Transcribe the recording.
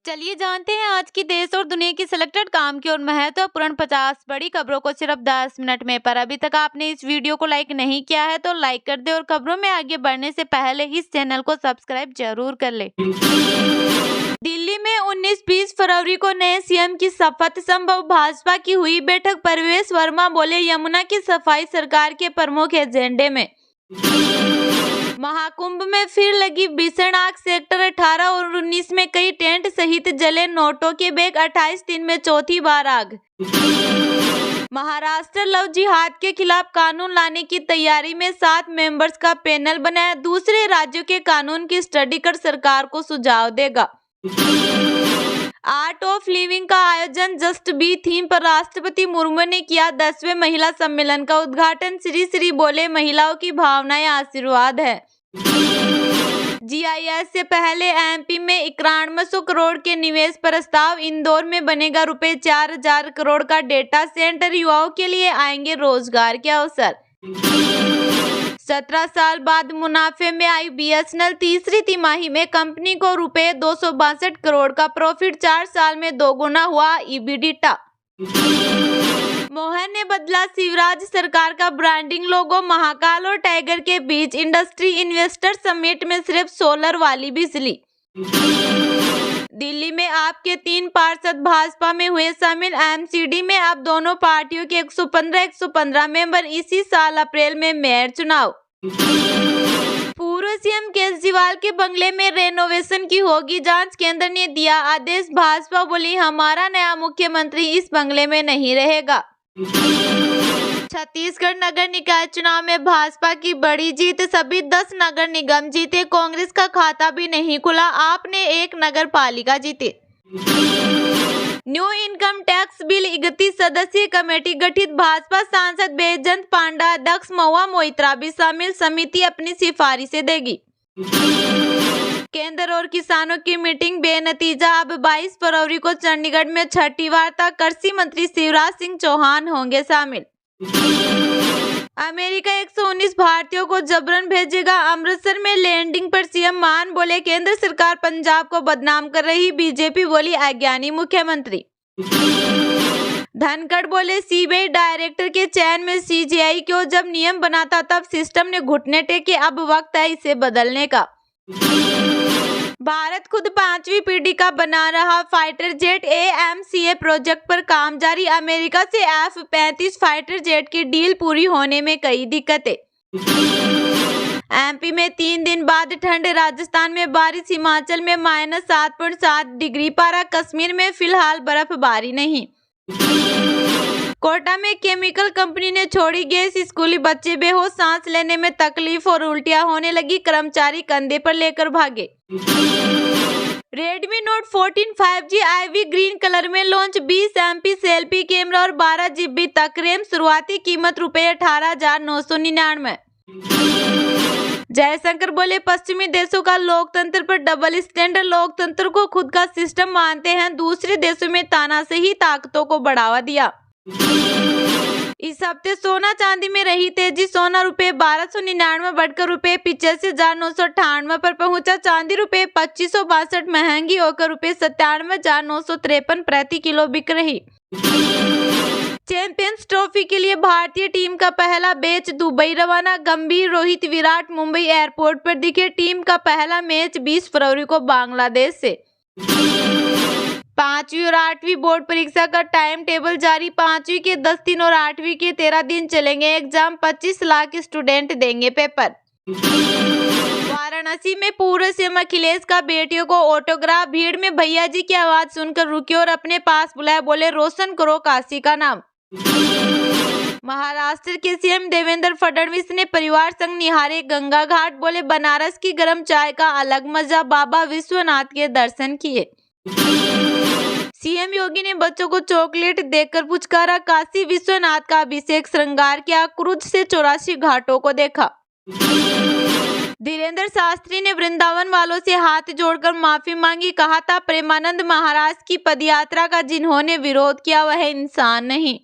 चलिए जानते हैं आज की देश और दुनिया की सिलेक्टेड काम की और महत्वपूर्ण 50 बड़ी खबरों को सिर्फ 10 मिनट में। पर अभी तक आपने इस वीडियो को लाइक नहीं किया है तो लाइक कर दे और खबरों में आगे बढ़ने से पहले इस चैनल को सब्सक्राइब जरूर कर ले। दिल्ली में 19-20 फरवरी को नए सीएम की शपथ संभव, भाजपा की हुई बैठक। परवेश वर्मा बोले, यमुना की सफाई सरकार के प्रमुख एजेंडे में। महाकुंभ में फिर लगी भीषण आग, सेक्टर 18 और 19 में कई टेंट सहित जले नोटों के बैग। 28 दिन में चौथी बार आग। महाराष्ट्र लव जिहाद के खिलाफ कानून लाने की तैयारी में 7 मेंबर्स का पैनल बनाया। दूसरे राज्यों के कानून की स्टडी कर सरकार को सुझाव देगा। आर्ट ऑफ लिविंग का आयोजन जस्ट बी थीम पर राष्ट्रपति मुर्मू ने किया 10वें महिला सम्मेलन का उद्घाटन। श्री श्री बोले, महिलाओं की भावनाएं आशीर्वाद है। जीआईएस से पहले एमपी में 9100 करोड़ के निवेश प्रस्ताव। इंदौर में बनेगा ₹4000 करोड़ का डेटा सेंटर। युवाओं के लिए आएंगे रोजगार के अवसर। 17 साल बाद मुनाफे में आई बीएसएनएल। तीसरी तिमाही में कंपनी को ₹262 करोड़ का प्रॉफिट। 4 साल में 2 गुना हुआ ईबिडिटा। मोहन ने बदला शिवराज सरकार का ब्रांडिंग लोगो। महाकाल और टाइगर के बीच इंडस्ट्री इन्वेस्टर समिट में सिर्फ सोलर वाली बिजली। दिल्ली में आपके 3 पार्षद भाजपा में हुए शामिल। एमसीडी में अब दोनों पार्टियों के 115 मेंबर। इसी साल अप्रैल में मेयर चुनाव। पूर्व सीएम केजरीवाल के बंगले में रेनोवेशन की होगी जांच, केंद्र ने दिया आदेश। भाजपा बोली, हमारा नया मुख्यमंत्री इस बंगले में नहीं रहेगा। छत्तीसगढ़ नगर निकाय चुनाव में भाजपा की बड़ी जीत। सभी 10 नगर निगम जीते। कांग्रेस का खाता भी नहीं खुला। आपने 1 नगर पालिका जीती। न्यू इनकम टैक्स बिल 31 सदस्यीय कमेटी गठित। भाजपा सांसद बैजयंत पांडा अध्यक्ष, महुआ मोइत्रा भी शामिल। समिति अपनी सिफारिशें देगी। केंद्र और किसानों की मीटिंग बेनतीजा। अब 22 फरवरी को चंडीगढ़ में छठी वार्ता। कृषि मंत्री शिवराज सिंह चौहान होंगे शामिल। अमेरिका 119 भारतीयों को जबरन भेजेगा। अमृतसर में लैंडिंग पर सीएम मान बोले, केंद्र सरकार पंजाब को बदनाम कर रही। बीजेपी बोली, अज्ञानी मुख्यमंत्री। धनखड़ बोले, सीबीआई डायरेक्टर के चयन में सीजेआई क्यों? जब नियम बनाता तब सिस्टम ने घुटने टेके। अब वक्त है इसे बदलने का। भारत खुद 5वीं पीढ़ी का बना रहा फाइटर जेट। एएमसीए प्रोजेक्ट पर काम जारी। अमेरिका से F-35 फाइटर जेट की डील पूरी होने में कई दिक्कतें। एमपी में 3 दिन बाद ठंड। राजस्थान में बारिश। हिमाचल में -7.7 डिग्री पारा। कश्मीर में फिलहाल बर्फबारी नहीं। कोटा में केमिकल कंपनी ने छोड़ी गैस। स्कूली बच्चे बेहोश, सांस लेने में तकलीफ और उल्टियां होने लगी। कर्मचारी कंधे पर लेकर भागे। Redmi Note 14 5G ivy green colour में लॉन्च। 20 MP सेल्फी कैमरा और 12 GB तक रैम। शुरुआती कीमत ₹18,999। जयशंकर बोले, पश्चिमी देशों का लोकतंत्र पर डबल स्टैंडर्ड। लोकतंत्र को खुद का सिस्टम मानते हैं। दूसरे देशों में तानाशाही ताकतों को बढ़ावा दिया। इस हफ्ते सोना चांदी में रही तेजी। सोना ₹1299 बढ़कर ₹85,998 पर पहुंचा। चांदी ₹2562 महंगी होकर ₹97,953 प्रति किलो बिक रही। चैंपियंस ट्रॉफी के लिए भारतीय टीम का पहला बैच दुबई रवाना। गंभीर, रोहित, विराट मुंबई एयरपोर्ट पर दिखे। टीम का पहला मैच 20 फरवरी को बांग्लादेश से। 5वीं और 8वीं बोर्ड परीक्षा का टाइम टेबल जारी। 5वीं के 10 दिन और 8वीं के 13 दिन चलेंगे एग्जाम। 25 लाख स्टूडेंट देंगे पेपर। वाराणसी में पूर्व सीएम अखिलेश का बेटियों को ऑटोग्राफ। भीड़ में भैया जी की आवाज सुनकर रुके और अपने पास बुलाया। बोले, रोशन करो काशी का नाम। महाराष्ट्र के सीएम देवेंद्र फडणवीस ने परिवार संग निहारे गंगा घाट। बोले, बनारस की गर्म चाय का अलग मजा। बाबा विश्वनाथ के दर्शन किए। सीएम योगी ने बच्चों को चॉकलेट देकर पुचकारा। काशी विश्वनाथ का अभिषेक श्रृंगार किया। क्रूज से 84 घाटों को देखा। धीरेन्द्र शास्त्री ने वृंदावन वालों से हाथ जोड़कर माफी मांगी। कहा था, प्रेमानंद महाराज की पदयात्रा का जिन्होंने विरोध किया वह इंसान नहीं।